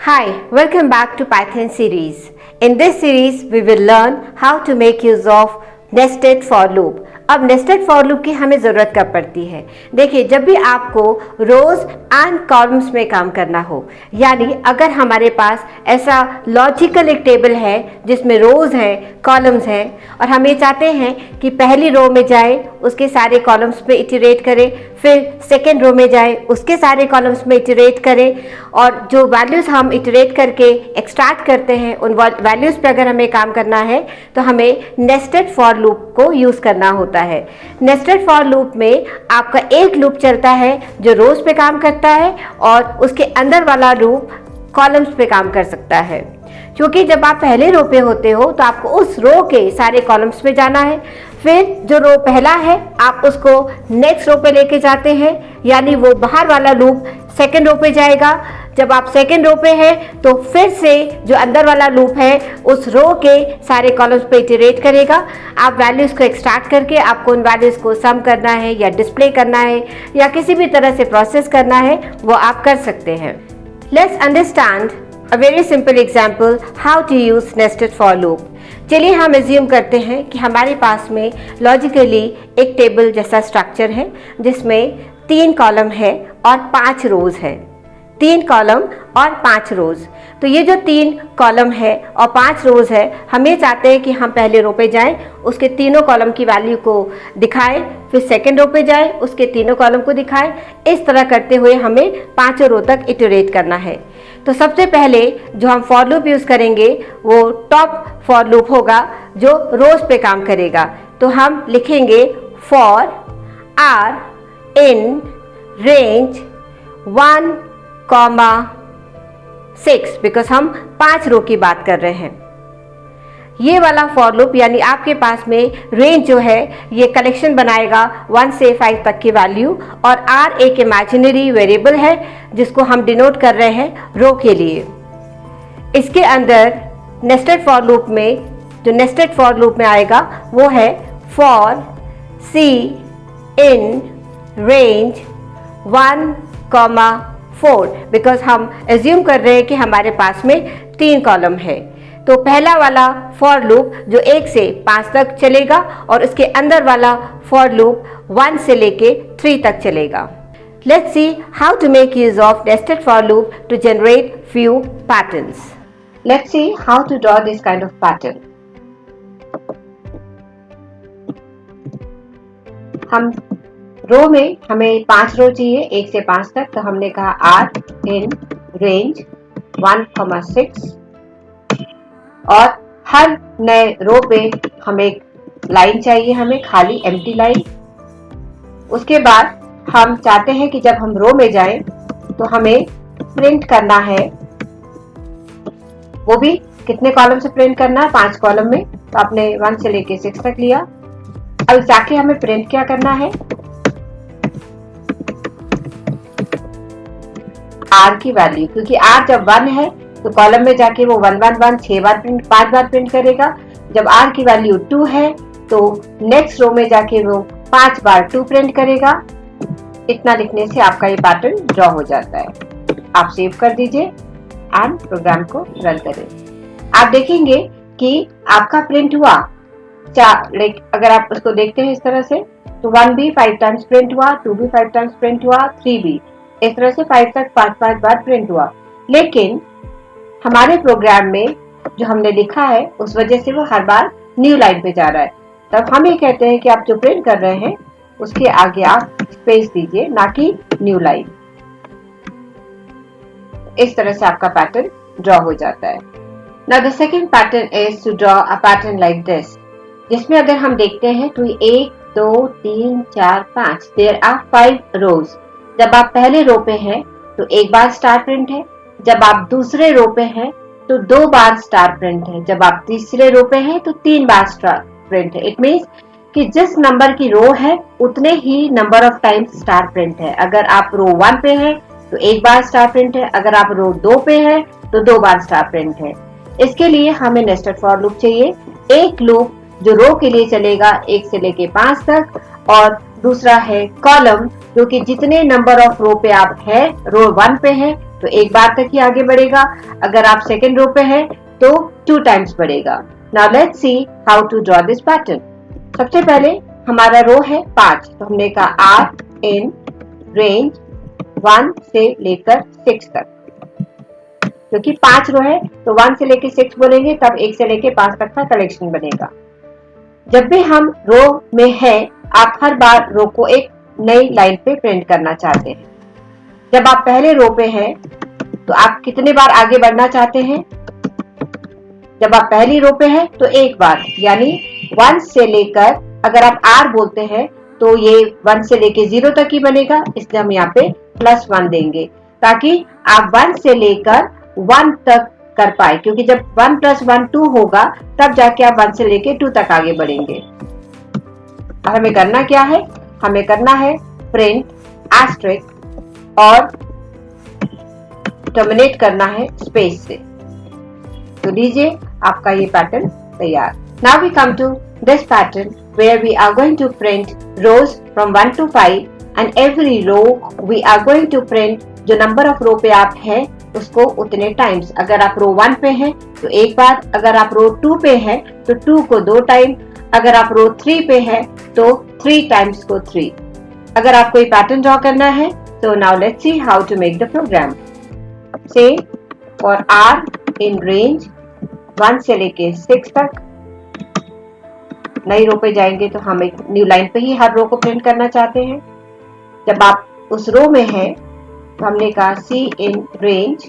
Hi, welcome back to Python series. In this series, we will learn how to make use of nested for loop. अब nested for loop की हमें ज़रूरत कब पड़ती है? देखिए, जब भी आपको रोज एंड कॉलम्स में काम करना हो, यानी अगर हमारे पास ऐसा लॉजिकल एक टेबल है जिसमें रोज हैं, कॉलम्स हैं और हम ये चाहते हैं कि पहली रो में जाए उसके सारे कॉलम्स पे इटरेट करें, फिर सेकेंड रो में जाए उसके सारे कॉलम्स में इटरेट करें और जो वैल्यूज़ हम इटरेट करके एक्सट्रैक्ट करते हैं उन वैल्यूज़ पे अगर हमें काम करना है तो हमें नेस्टेड फॉर लूप को यूज़ करना होता है। नेस्टेड फॉर लूप में आपका एक लूप चलता है जो रोज पे काम करता है और उसके अंदर वाला लूप कॉलम्स पे काम कर सकता है। क्योंकि जब आप पहले रो पे होते हो तो आपको उस रो के सारे कॉलम्स पे जाना है, फिर जो रो पहला है आप उसको नेक्स्ट रो पे लेके जाते हैं, यानी वो बाहर वाला लूप सेकेंड रो पे जाएगा। जब आप सेकेंड रो पे हैं तो फिर से जो अंदर वाला लूप है उस रो के सारे कॉलम्स पे इटरेट करेगा। आप वैल्यूज़ को एक्सट्रैक्ट करके आपको उन वैल्यूज़ को सम करना है या डिस्प्ले करना है या किसी भी तरह से प्रोसेस करना है, वो आप कर सकते हैं। Let's understand a very simple example how to use nested for loop. चलिए हम एज्यूम करते हैं कि हमारे पास में लॉजिकली एक टेबल जैसा स्ट्रक्चर है जिसमें 3 कॉलम है और 5 रोज है। 3 कॉलम और 5 रोज। तो ये जो 3 कॉलम है और 5 रोज है, हम ये चाहते हैं कि हम पहले रो पे जाएं, उसके तीनों कॉलम की वैल्यू को दिखाएं, फिर सेकेंड रो पे जाएं, उसके तीनों कॉलम को दिखाएं। इस तरह करते हुए हमें 5 रो तक इटरेट करना है। तो सबसे पहले जो हम फॉर लूप यूज़ करेंगे वो टॉप फॉर लूप होगा जो रोज पे काम करेगा। तो हम लिखेंगे for R in range 1,6 because हम 5 रो की बात कर रहे हैं। ये वाला फॉर लूप यानी आपके पास में रेंज जो है ये कलेक्शन बनाएगा 1 से 5 तक की वैल्यू, और आर एक इमेजिनरी वेरिएबल है जिसको हम डिनोट कर रहे हैं रो के लिए। इसके अंदर नेस्टेड फॉर लूप में जो नेस्टेड फॉर लूप में आएगा वो है for C in range 1,4 because हम एज्यूम कर रहे हैं कि हमारे पास में 3 कॉलम है। तो पहला वाला फॉर लूप जो 1 से 5 तक चलेगा और उसके अंदर वाला फॉर लूप 1 से लेके 3 तक चलेगा। Let's see how to make use of nested for loop to generate few patterns. Let's see how to draw this kind of pattern. हम रो में हमें 5 रो चाहिए 1 से 5 तक, तो हमने कहा R in range 1,6 और हर नए रो पे हमें एक लाइन चाहिए, हमें खाली एम्प्टी लाइन। उसके बाद हम चाहते हैं कि जब हम रो में जाएं तो हमें प्रिंट करना है, वो भी कितने कॉलम से प्रिंट करना है, 5 कॉलम में। तो आपने 1 से लेके 6 तक लिया। अब जाके हमें प्रिंट क्या करना है, आर की वैल्यू, क्योंकि आर जब 1 है तो कॉलम में जाके वो 1 1 1 6 बार प्रिंट 5 बार प्रिंट करेगा। जब आर की वैल्यू 2 है तो नेक्स्ट रो में जाके वो 5 बार 2 प्रिंट करेगा। इतना लिखने से आपका ये पैटर्न ड्रॉ हो जाता है। आप सेव कर दीजिए एंड प्रोग्राम को रन करें। आप देखेंगे कि आपका प्रिंट हुआ। अगर आप उसको देखते हैं इस तरह से तो 1 भी 5 टाइम्स प्रिंट हुआ, 2 भी 5 टाइम्स प्रिंट हुआ, 3 भी, इस तरह से 5 तक 5 बार प्रिंट हुआ। लेकिन हमारे प्रोग्राम में जो हमने लिखा है उस वजह से वो हर बार न्यू लाइन पे जा रहा है। तब हम ये कहते हैं कि आप जो प्रिंट कर रहे हैं उसके आगे आप स्पेस दीजिए, ना कि न्यू लाइन। इस तरह से आपका पैटर्न ड्रॉ हो जाता है। Now the second pattern is to draw a pattern like this, जिसमें अगर हम देखते हैं तो 1 2 3 4 5 देयर आर 5 रोज। जब आप पहले रो पे हैं तो 1 बार स्टार प्रिंट है, जब आप दूसरे रो पे हैं तो 2 बार स्टार प्रिंट है, जब आप तीसरे रो पे हैं तो 3 बार स्टार प्रिंट है। इट मीन्स कि जिस नंबर की रो है उतने ही number of times star print है। अगर आप रो 1 पे हैं तो 1 बार स्टार प्रिंट है, अगर आप रो 2 पे हैं तो 2 बार स्टार प्रिंट है। इसके लिए हमें नेस्टेड फॉर लूप चाहिए। एक लूप जो रो के लिए चलेगा 1 से लेके 5 तक, और दूसरा है कॉलम जो कि जितने नंबर ऑफ रो पे आप है, रो 1 पे है तो एक बार तक ही आगे बढ़ेगा। अगर आप सेकेंड रो पे है तो 2 टाइम्स बढ़ेगा। Now let's see how to draw this pattern. सबसे पहले हमारा रो है 5, तो हमने कहा R in रेंज 1 से लेकर 6 तक, क्योंकि 5 रो है तो 1 से लेकर 6 बोलेंगे, तब 1 से लेकर 5 तक का कलेक्शन बनेगा। जब भी हम रो में है, आप हर बार रो को एक नई लाइन पे प्रिंट करना चाहते हैं। जब आप पहले रो पे हैं तो आप कितने बार आगे बढ़ना चाहते हैं? जब आप पहली रो पे हैं तो एक बार, यानी 1 से लेकर, अगर आप R बोलते हैं तो ये 1 से लेके 0 तक ही बनेगा, इसलिए हम यहाँ पे +1 देंगे ताकि आप 1 से लेकर 1 तक कर पाए, क्योंकि जब 1 + 1 2 होगा तब जाके आप 1 से लेके 2 तक आगे बढ़ेंगे। और हमें करना क्या है? हमें करना है प्रिंट * और टर्मिनेट करना है स्पेस से। तो लीजिए आपका ये पैटर्न तैयार। Now we come to this pattern where we are going to print rows from 1 to 5 and every row we are going to print जो नंबर ऑफ रो पे आप हैं उसको उतने टाइम्स। अगर आप रो 1 पे हैं तो एक बार, अगर आप रो 2 पे हैं तो 2 को 2 टाइम, अगर आप रो 3 पे हैं तो 3 टाइम्स को 3। अगर आपको ये पैटर्न ड्रॉ करना है तो now let's see how to make the program. से फॉर R in रेंज 1 से लेके 6 तक, नई रो पे जाएंगे तो हम एक न्यू लाइन पे ही हर रो को प्रिंट करना चाहते हैं। जब आप उस रो में हैं तो हमने कहा C in रेंज।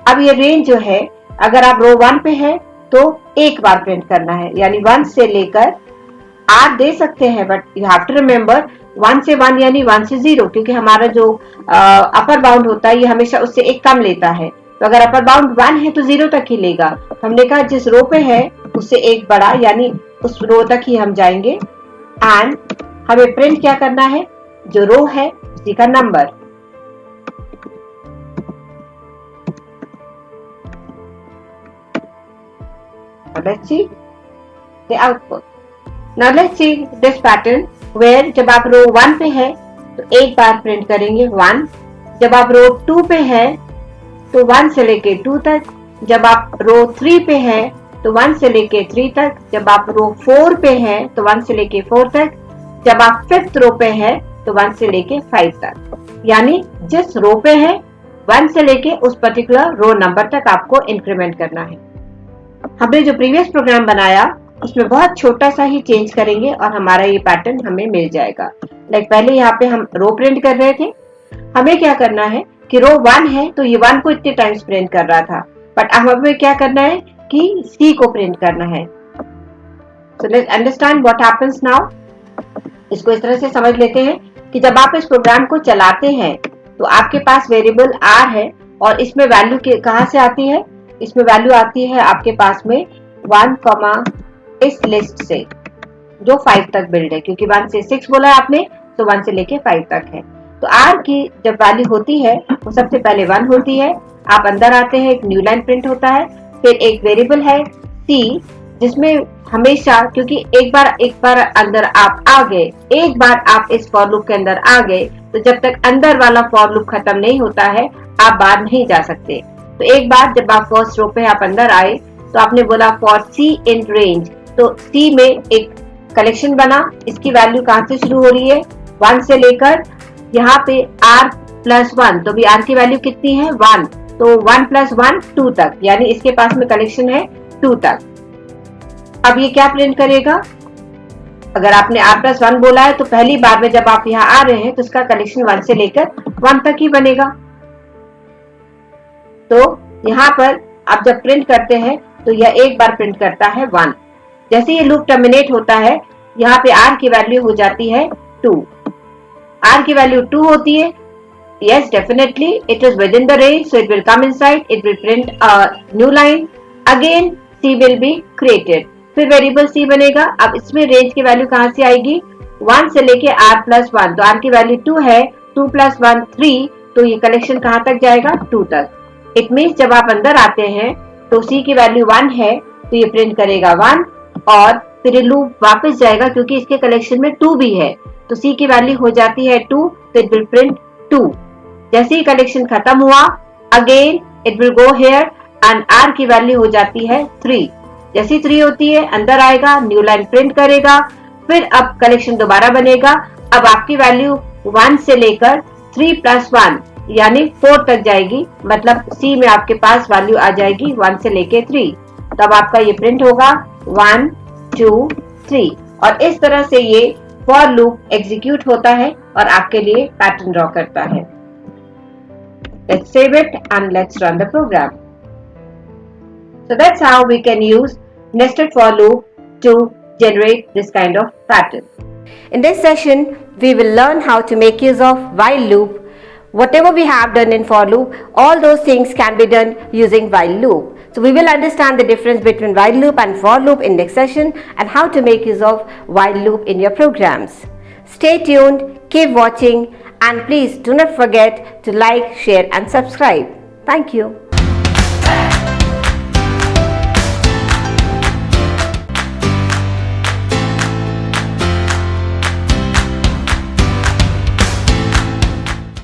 अब ये रेंज जो है, अगर आप रो 1 पे है तो एक बार प्रिंट करना है, यानी 1 से लेकर R दे सकते हैं, but you have to remember 1 से 1 यानी 1 से 0, क्योंकि हमारा जो अपर बाउंड होता है ये हमेशा उससे एक कम लेता है। तो अगर अपर बाउंड 1 है तो 0 तक ही लेगा। हमने कहा जिस रो पे है उससे एक बड़ा, यानी उस रो तक ही हम जाएंगे। एंड हमें प्रिंट क्या करना है? जो रो है उसी का number. Let's see the output. Now let's see this pattern where जब आप रो 1 पे है तो एक बार प्रिंट करेंगे 1, जब आप रो 2 पे है तो 1 से लेके 2 तक, जब आप रो 3 पे है तो 1 से लेके 3 तक, जब आप रो 4 पे है तो 1 से लेके 4 तक, जब आप 5th रो पे है तो 1 से लेके 5 तक। यानी जिस रो पे है 1 से लेके उस पर्टिकुलर रो नंबर तक आपको इंक्रीमेंट करना है। हमने जो प्रीवियस प्रोग्राम बनाया उसमें बहुत छोटा सा ही चेंज करेंगे और हमारा ये पैटर्न हमें मिल जाएगा। लाइक पहले यहाँ पे हम रो प्रिंट कर रहे थे, हमें क्या करना है कि रो 1 है तो ये 1 को इतने टाइम्स प्रिंट कर रहा था, बट अब हमें क्या करना है कि C को प्रिंट करना है। So let's understand what happens now. इसको इस तरह से समझ लेते हैं कि जब आप इस प्रोग्राम को चलाते हैं तो आपके पास वेरिएबल R है और इसमें वैल्यू कहाँ से आती है? इसमें वैल्यू आती है आपके पास में 1, इस लिस्ट से जो 5 तक बिल्ड है, क्योंकि 1 से 6 बोला है आपने तो 1 से लेके 5 तक है। तो R की जब वैल्यू होती है वो सबसे पहले 1 होती है। आप अंदर आते हैं, एक न्यू लाइन प्रिंट होता है, फिर एक वेरिएबल है C जिसमें हमेशा, क्योंकि एक बार अंदर आप आ गए, एक बार आप इस फॉर लूप के अंदर आ गए तो जब तक अंदर वाला फॉर लूप खत्म नहीं होता है आप बाहर नहीं जा सकते। तो एक बार जब आप फर्स्ट रो पे आप अंदर आए तो आपने बोला फॉर C in रेंज, तो C में एक कलेक्शन बना। इसकी वैल्यू कहाँ से शुरू हो रही है? 1 से लेकर यहाँ पे R + 1, तो भी R की वैल्यू कितनी है? 1, तो 1 + 1 2 तक, यानी इसके पास में कलेक्शन है 2 तक। अब ये क्या प्रिंट करेगा? अगर आपने R + 1 बोला है तो पहली बार में जब आप यहाँ आ रहे हैं तो इसका कलेक्शन 1 से लेकर 1 तक ही बनेगा। तो यहाँ पर आप जब प्रिंट करते हैं तो यह एक बार प्रिंट करता है 1। जैसे ये लूप टर्मिनेट होता है यहाँ पे R की वैल्यू हो जाती है 2। R की वैल्यू 2 होती है, yes definitely it is within the range, so it will come inside, it will print a new line, again C will be created, फिर वेरिएबल C बनेगा। अब इसमें रेंज की वैल्यू कहाँ से आएगी? 1 से लेके R + 1, तो R की वैल्यू 2 है, 2 + 1 3, तो ये कलेक्शन कहाँ तक जाएगा? 2 तक। इट मीन्स जब आप अंदर आते हैं तो C की वैल्यू 1 है तो ये प्रिंट करेगा 1 और फिर ये लूप वापस जाएगा क्योंकि इसके कलेक्शन में 2 भी है, तो C की वैल्यू हो जाती है 2, तो इट विल प्रिंट 2। जैसे ही कलेक्शन खत्म हुआ again it will go here and r की वैल्यू हो जाती है 3। जैसी 3 होती है अंदर आएगा, न्यू लाइन प्रिंट करेगा, फिर अब कलेक्शन दोबारा बनेगा। अब आपकी वैल्यू 1 से लेकर 3 + 1 यानी 4 तक जाएगी, मतलब C में आपके पास वैल्यू आ जाएगी 1 से लेके 3। तब आपका ये प्रिंट होगा 1 2 3 और इस तरह से ये फॉर लूप एग्जीक्यूट होता है और आपके लिए पैटर्न ड्रॉ करता है। Let's save it and let's run the program. So that's how we can use nested for loop to generate this kind of pattern. In this session, we will learn how to make use of while loop. Whatever we have done in for loop, all those things can be done using while loop. So we will understand the difference between while loop and for loop in next session and how to make use of while loop in your programs. Stay tuned, keep watching, and please do not forget to like, share and subscribe. Thank you.